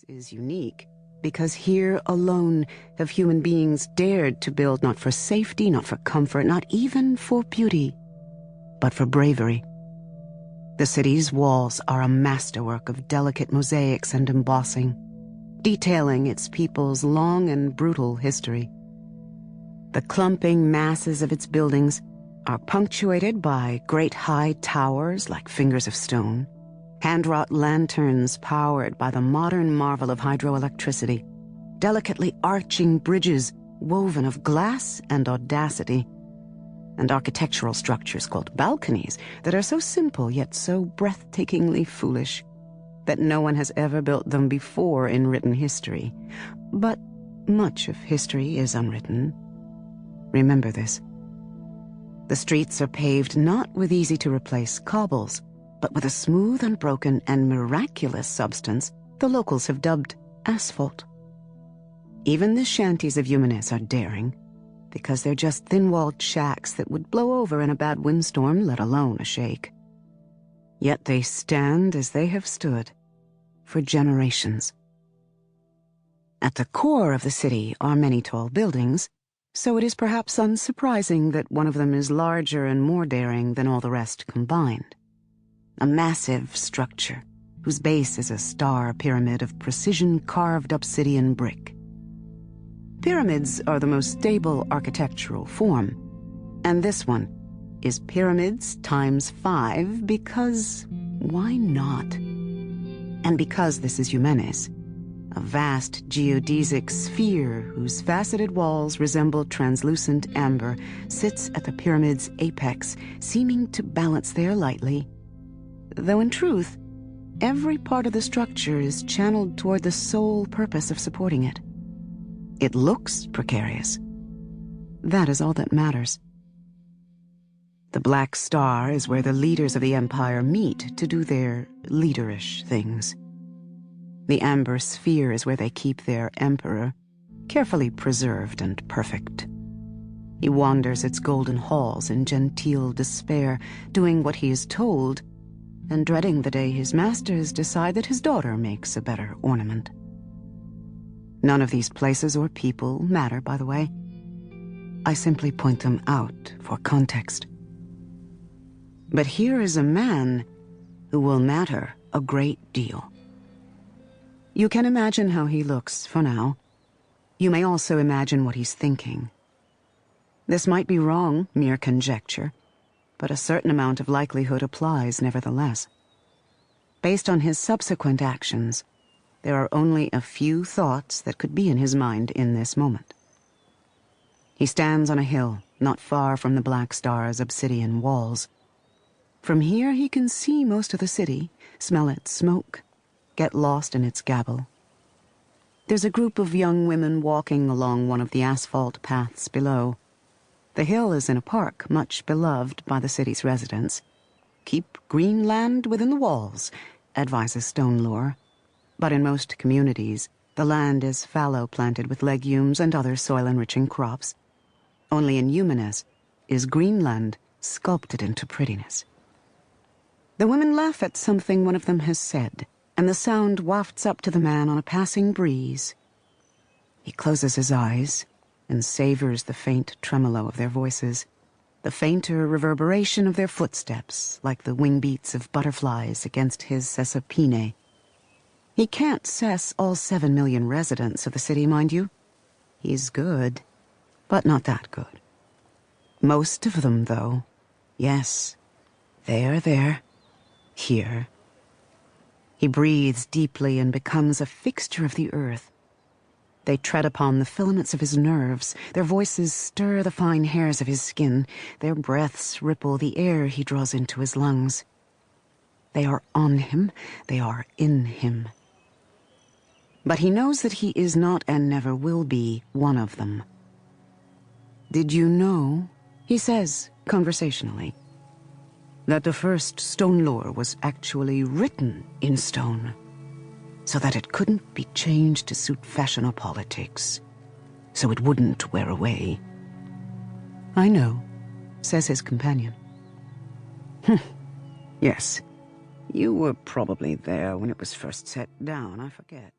is unique because here alone have human beings dared to build not for safety, not for comfort, not even for beauty, but for bravery. The city's walls are a masterwork of delicate mosaics and embossing, detailing its people's long and brutal history. The clumping masses of its buildings are punctuated by great high towers like fingers of stone, hand-wrought lanterns powered by the modern marvel of hydroelectricity, delicately arching bridges woven of glass and audacity, and architectural structures called balconies that are so simple yet so breathtakingly foolish that no one has ever built them before in written history. But much of history is unwritten. Remember this. The streets are paved not with easy-to-replace cobbles, but with a smooth, unbroken, and miraculous substance the locals have dubbed asphalt. Even the shanties of Jemisin are daring, because they're just thin-walled shacks that would blow over in a bad windstorm, let alone a shake. Yet they stand as they have stood for generations. At the core of the city are many tall buildings, so it is perhaps unsurprising that one of them is larger and more daring than all the rest combined. A massive structure whose base is a star pyramid of precision carved obsidian brick. Pyramids are the most stable architectural form, and this one is pyramids times 5 because why not? And because this is Jemisin, a vast geodesic sphere whose faceted walls resemble translucent amber, sits at the pyramid's apex, seeming to balance there lightly, though in truth, every part of the structure is channeled toward the sole purpose of supporting it. It looks precarious. That is all that matters. The Black Star is where the leaders of the Empire meet to do their leaderish things. The Amber Sphere is where they keep their Emperor, carefully preserved and perfect. He wanders its golden halls in genteel despair, doing what he is told, and dreading the day his masters decide that his daughter makes a better ornament. None of these places or people matter, by the way. I simply point them out for context. But here is a man who will matter a great deal. You can imagine how he looks for now. You may also imagine what he's thinking. This might be wrong, mere conjecture, but a certain amount of likelihood applies nevertheless. Based on his subsequent actions, there are only a few thoughts that could be in his mind in this moment. He stands on a hill, not far from the Black Star's obsidian walls. From here he can see most of the city, smell its smoke, get lost in its gabble. There's a group of young women walking along one of the asphalt paths below. The hill is in a park much beloved by the city's residents. Keep green land within the walls, advises stone lore. But in most communities, the land is fallow planted with legumes and other soil-enriching crops. Only in Jemisin is green land sculpted into prettiness. The women laugh at something one of them has said, and the sound wafts up to the man on a passing breeze. He closes his eyes and savors the faint tremolo of their voices, the fainter reverberation of their footsteps, like the wing beats of butterflies against his sesapine. He can't cess all 7 million residents of the city, mind you. He's good, but not that good. Most of them, though, yes, they're there, here. He breathes deeply and becomes a fixture of the earth. They tread upon the filaments of his nerves, their voices stir the fine hairs of his skin, their breaths ripple the air he draws into his lungs. They are on him, they are in him. But he knows that he is not and never will be one of them. Did you know, he says conversationally, that the first stone lore was actually written in stone, so that it couldn't be changed to suit fashion or politics, so it wouldn't wear away? I know, says his companion. Yes, you were probably there when it was first set down, I forget.